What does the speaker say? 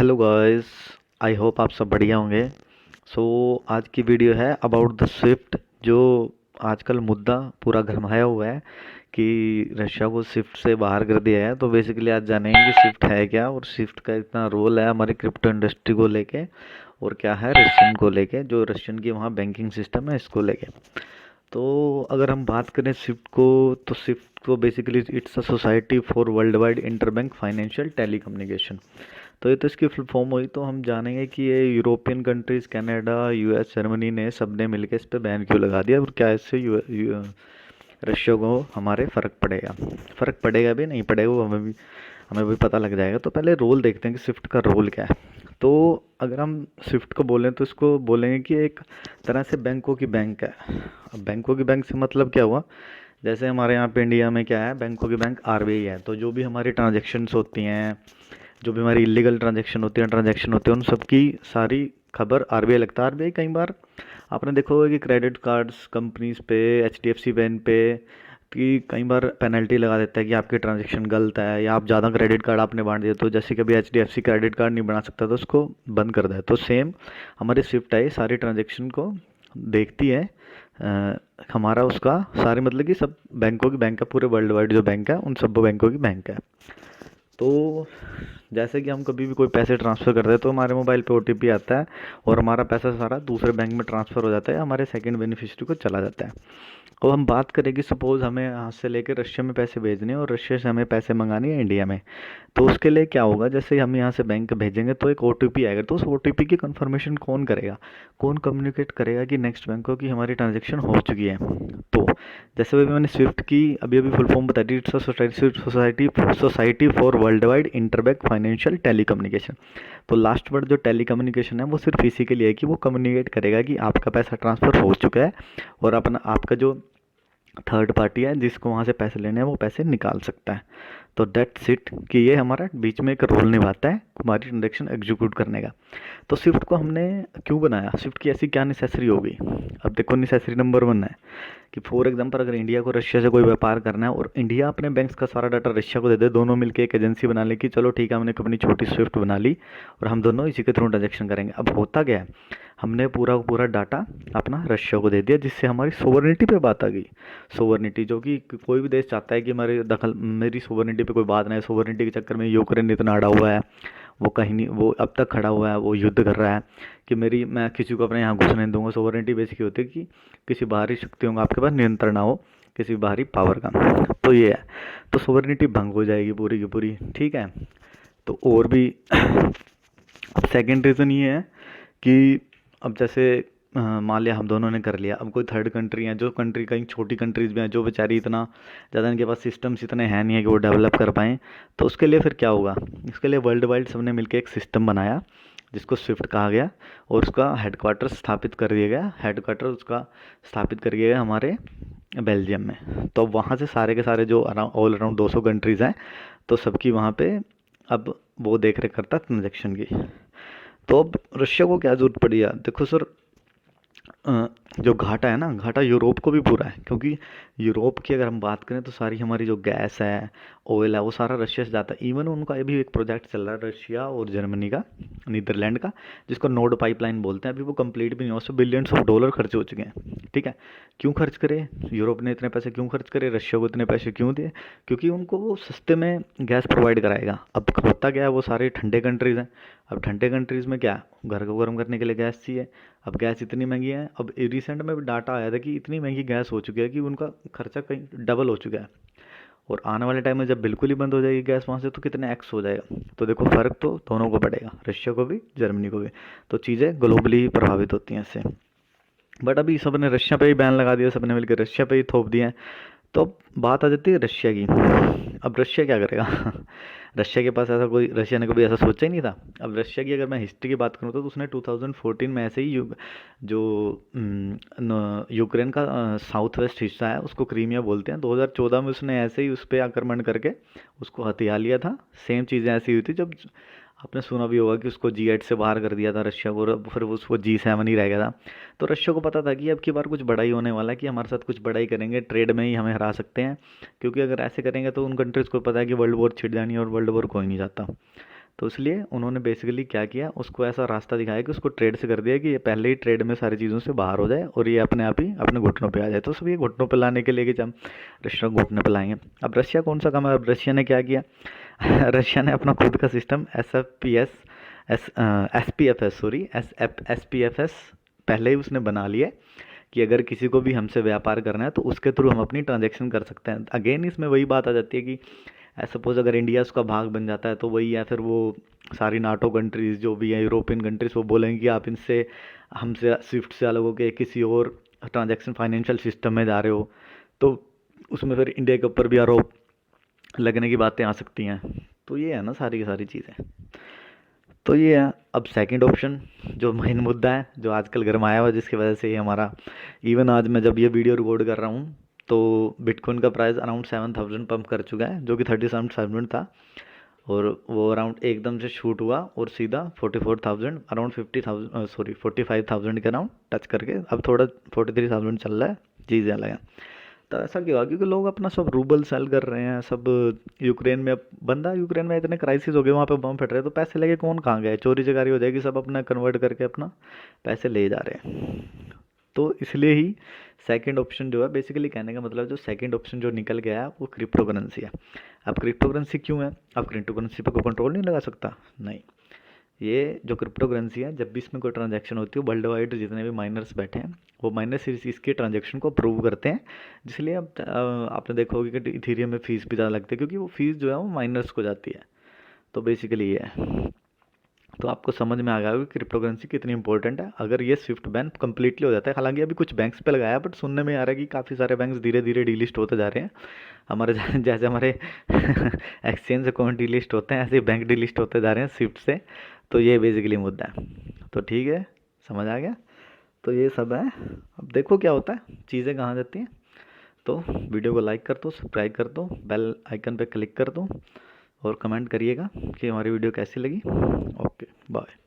Hello guys. I hope आप सब बढ़िया होंगे। सो आज की वीडियो है अबाउट द स्विफ्ट, जो आजकल मुद्दा पूरा गरमाया हुआ है कि रशिया को स्विफ्ट से बाहर कर दिया है। तो बेसिकली आज जानेंगे कि स्विफ्ट है क्या और स्विफ्ट का इतना रोल है हमारी क्रिप्टो इंडस्ट्री को लेके, और क्या है रशियन को लेके, जो रशियन की वहाँ बैंकिंग सिस्टम है इसको लेके। तो अगर हम बात करें स्विफ्ट को, तो स्विफ्ट को basically it's a society for world wide interbank financial telecommunication. तो ये तो इसकी फुल फॉर्म हुई। तो हम जानेंगे कि ये European countries, Canada, US, Germany ने सब ने मिलकर इस पर बैन क्यों लगा दिया, और क्या इससे रशिया को हमारे फ़र्क पड़ेगा। फ़र्क पड़ेगा भी नहीं पड़ेगा वो हमें भी पता लग जाएगा। तो पहले रोल देखते हैं कि स्विफ्ट का रोल क्या है। तो अगर हम स्विफ्ट को बोलें तो इसको बोलेंगे कि एक तरह से बैंकों की बैंक है। अब बैंकों की बैंक से मतलब क्या हुआ, जैसे हमारे यहाँ पे इंडिया में क्या है, बैंकों की बैंक आरबीआई है। तो जो भी हमारी ट्रांजेक्शन्स होती हैं, जो भी हमारी इलीगल ट्रांजेक्शन होते हैं, उन सब की सारी खबर आरबीआई लगता है। आरबीआई कई बार आपने देखा होगा कि क्रेडिट कार्ड्स कंपनीज पे, एचडीएफसी बैंक पे कि कई बार पेनल्टी लगा देता है कि आपकी ट्रांजेक्शन गलत है, या आप ज़्यादा क्रेडिट कार्ड आपने बांट दिया। तो जैसे कभी एचडीएफसी क्रेडिट कार्ड नहीं बना सकता तो उसको बंद कर दे। तो सेम हमारी स्विफ्ट है, सारी ट्रांजेक्शन को देखती है। हमारा उसका सारे मतलब कि सब बैंकों की बैंक है, पूरे वर्ल्ड वाइड जो बैंक है उन सब बैंकों की बैंक है। तो जैसे कि हम कभी भी कोई पैसे ट्रांसफ़र करते हैं तो हमारे मोबाइल पे ओटीपी आता है, और हमारा पैसा सारा दूसरे बैंक में ट्रांसफ़र हो जाता है, हमारे सेकंड बेनिफिशियरी को चला जाता है। अब हम बात करें कि सपोज़ हमें यहाँ से लेकर रशिया में पैसे भेजने हैं और रशिया से हमें पैसे मंगाने हैं इंडिया में। तो उसके लिए क्या होगा, जैसे हम यहाँ से बैंक भेजेंगे तो एक ओटीपी आएगा। तो उस ओटीपी की कंफर्मेशन कौन करेगा, कौन कम्युनिकेट करेगा कि नेक्स्ट बैंक को कि हमारी ट्रांजेक्शन हो चुकी है। तो जैसे अभी मैंने स्विफ्ट की अभी अभी फुल फॉर्म बता दी, it's society for world wide interbank financial telecommunication. तो लास्ट वर्ड जो टेलीकम्युनिकेशन है वो सिर्फ इसी के लिए है कि वो कम्युनिकेट करेगा कि आपका पैसा ट्रांसफ़र हो चुका है, और अपना आपका जो थर्ड पार्टी है जिसको वहाँ से पैसे लेने हैं वो पैसे निकाल सकता है। तो दैट्स इट, कि ये हमारा बीच में एक रोल निभाता है हमारी ट्रांजेक्शन एग्जीक्यूट करने का। तो स्विफ्ट को हमने क्यों बनाया, स्विफ्ट की ऐसी क्या नेसेसरी हो गई। अब देखो, नेसेसरी नंबर 1 है कि फॉर एग्जांपल अगर इंडिया को रशिया से कोई व्यापार करना है और इंडिया अपने बैंक्स का सारा डाटा रशिया को दे दे, दोनों मिलकर एक एजेंसी बना ले कि चलो ठीक है, हमने एक अपनी छोटी स्विफ्ट बना ली और हम दोनों इसी के थ्रू ट्रांजेक्शन करेंगे। अब होता क्या है, हमने पूरा पूरा डाटा अपना रशिया को दे दिया, जिससे हमारी सोवरेनिटी पे बात आ गई। सोवरेनिटी जो कि कोई भी देश चाहता है कि हमारे दखल मेरी सोवरेनिटी पे कोई बात नहीं। सोवरेनिटी के चक्कर में यूक्रेन इतना अड़ा हुआ है, वो कहीं नहीं, वो अब तक खड़ा हुआ है, वो युद्ध कर रहा है कि मैं किसी को अपने यहाँ घुसने नहीं दूंगा। सोवरेनिटी बेसिकली होती है कि किसी बाहरी शक्तियों का आपके पास नियंत्रण ना हो, किसी बाहरी पावर का। तो ये है, तो सोवरेनिटी भंग हो जाएगी पूरी की पूरी, ठीक है। तो और भी अब सेकेंड रीज़न ये है कि अब जैसे मान लिया हम दोनों ने कर लिया, अब कोई थर्ड कंट्री है, जो कंट्री कहीं छोटी कंट्रीज़ भी हैं जो बेचारी इतना ज़्यादा इनके पास सिस्टम्स इतने हैं नहीं है कि वो डेवलप कर पाएँ। तो उसके लिए फिर क्या होगा, इसके लिए वर्ल्ड वाइड सबने मिलकर एक सिस्टम बनाया जिसको स्विफ्ट कहा गया, और उसका हेडक्वार्टर स्थापित कर दिया गया। हेडक्वार्टर उसका स्थापित कर दिया गया हमारे बेल्जियम में। तो अब वहाँ से सारे के सारे जो ऑल अराउंड 200 कंट्रीज़ हैं, तो सबकी वहाँ पे अब वो देख रेख करता है ट्रांजेक्शन की। तो अब रशिया को क्या जरूरत पड़ी यार, देखो सर, जो घाटा है ना, घाटा यूरोप को भी पूरा है, क्योंकि यूरोप की अगर हम बात करें तो सारी हमारी जो गैस है, ऑयल है, वो सारा रशिया से जाता है। इवन उनका अभी एक प्रोजेक्ट चल रहा है रशिया और जर्मनी का, नीदरलैंड का, जिसको नोड पाइपलाइन बोलते हैं। अभी वो कंप्लीट भी नहीं हुआ, उससे बिलियंस ऑफ डॉलर खर्च हो चुके हैं, ठीक है। क्यों खर्च करे यूरोप ने इतने पैसे, क्यों खर्च करे रशिया को इतने पैसे क्यों दिए, क्योंकि उनको वो सस्ते में गैस प्रोवाइड कराएगा। अब होता क्या है, वो सारे ठंडे कंट्रीज़ हैं। अब ठंडे कंट्रीज़ में क्या, घर को गर्म करने के लिए गैस चाहिए। अब गैस इतनी महंगी है, अब रिसेंट में भी डाटा आया था कि इतनी महंगी गैस हो चुकी है कि उनका खर्चा कहीं डबल हो चुका है। और आने वाले टाइम में जब बिल्कुल ही बंद हो जाएगी गैस वहाँ से, तो कितने एक्स हो जाएगा। तो देखो, फ़र्क तो दोनों को पड़ेगा, रशिया को भी जर्मनी को भी। तो चीज़ें ग्लोबली प्रभावित होती हैं इससे। बट अभी सब ने रशिया पे ही बैन लगा दिया, सब ने मिलकर रशिया पे ही थोप दिया है। तो अब बात आ जाती है रशिया की। अब रशिया क्या करेगा रशिया के पास ऐसा कोई, रशिया ने कभी ऐसा सोचा ही नहीं था। अब रशिया की अगर मैं हिस्ट्री की बात करूँ तो उसने 2014 में ऐसे ही जो यूक्रेन का साउथ वेस्ट हिस्सा है उसको क्रीमिया बोलते हैं, 2014 में उसने ऐसे ही उस पर आक्रमण करके उसको हथिया लिया था। सेम चीज़ें ऐसी हुई थी जब आपने सुना भी होगा कि उसको G8 से बाहर कर दिया था रशिया को, और फिर उसको G7 ही रह गया था। तो रशिया को पता था कि अब की बार कुछ बड़ा ही होने वाला है, कि हमारे साथ कुछ बड़ा ही करेंगे, ट्रेड में ही हमें हरा सकते हैं। क्योंकि अगर ऐसे करेंगे तो उन कंट्रीज़ को पता है कि वर्ल्ड वॉर छिड़ जानी है, और वर्ल्ड वॉर कोई नहीं चाहता। तो इसलिए उन्होंने बेसिकली क्या किया, उसको ऐसा रास्ता दिखाया कि उसको ट्रेड से कर दिया कि ये पहले ही ट्रेड में सारी चीज़ों से बाहर हो जाए और ये अपने आप ही अपने घुटनों पे आ जाए। तो सब ये घुटनों पे लाने के लिए कि जब रशिया को घुटने पे लाएंगे। अब रशिया कौन सा काम है, अब रशिया ने क्या किया रशिया ने अपना खुद का system S P F S पहले ही उसने बना लिया है कि अगर किसी को भी हमसे व्यापार करना है तो उसके थ्रू हम अपनी ट्रांजैक्शन कर सकते हैं। अगेन इसमें वही बात आ जाती है कि सपोज अगर इंडिया उसका भाग बन जाता है तो वही, या फिर वो सारी नाटो कंट्रीज़ जो भी हैं, यूरोपियन कंट्रीज़, वो बोलेंगे कि आप इनसे हमसे स्विफ्ट से अलग होकर किसी और ट्रांजैक्शन फाइनेंशियल सिस्टम में जा रहे हो, तो उसमें फिर इंडिया के ऊपर भी आरोप लगने की बातें आ सकती हैं। तो ये है ना सारी की सारी चीज़ें। तो ये है। अब सेकंड ऑप्शन जो मेन मुद्दा है जो आजकल गरमाया हुआ है, जिसकी वजह से ये हमारा, इवन आज मैं जब ये वीडियो रिकॉर्ड कर रहा हूँ तो बिटकॉइन का प्राइस अराउंड 7,000 पंप कर चुका है, जो कि 37,000 था, और वो अराउंड एकदम से शूट हुआ और सीधा 44,000 अराउंड 50,000 सॉरी 45,000 के अराउंड टच करके अब थोड़ा 43,000 चल रहा है। चीज़ें अलग है। तो ऐसा क्यों हुआ, क्योंकि लोग अपना सब रूबल सेल कर रहे हैं सब। यूक्रेन में, अब बंदा यूक्रेन में इतने क्राइसिस हो गए, वहाँ पे बम फट रहे हैं, तो पैसे लेके कौन कहाँ गए, चोरी चकारी हो जाएगी, सब अपना कन्वर्ट करके अपना पैसे ले जा रहे हैं। तो इसलिए ही सेकंड ऑप्शन जो है, बेसिकली कहने का मतलब जो सेकंड ऑप्शन जो निकल गया है वो क्रिप्टो करेंसी है। अब क्रिप्टो करेंसी क्यों है, अब क्रिप्टो करेंसी पर कोई कंट्रोल नहीं लगा सकता, नहीं। ये जो क्रिप्टो करेंसी है, जब भी इसमें कोई ट्रांजैक्शन होती है, वर्ल्ड वाइड जितने भी माइनर्स बैठे हैं वो माइनर्स इसके ट्रांजैक्शन को अप्रूव करते हैं। जिसलिए अब आपने देखा होगा कि इथेरियम में फ़ीस भी ज़्यादा लगती है, क्योंकि वो फ़ीस जो है वो माइनर्स को जाती है। तो बेसिकली ये है। तो आपको समझ में आ गया कि क्रिप्टो करेंसी कितनी इंपॉर्टेंट है। अगर ये स्विफ्ट बैन कंप्लीटली हो जाता है, हालांकि अभी कुछ बैंक्स पे लगाया, बट सुनने में आ रहा है कि काफ़ी सारे बैंक्स धीरे धीरे डीलिस्ट होते जा रहे हैं। हमारे जैसे हमारे एक्सचेंज अकाउंट डीलिस्ट होते हैं, ऐसे ही बैंक डीलिस्ट होते जा रहे हैं स्विफ्ट से। तो ये बेसिकली मुद्दा है। तो ठीक है, समझ आ गया। तो ये सब है। अब देखो क्या होता है, चीज़ें कहाँ जाती हैं। तो वीडियो को लाइक कर दो, सब्सक्राइब कर दो, बेल आइकन पे क्लिक कर दो और कमेंट करिएगा कि हमारी वीडियो कैसी लगी। Okay, bye.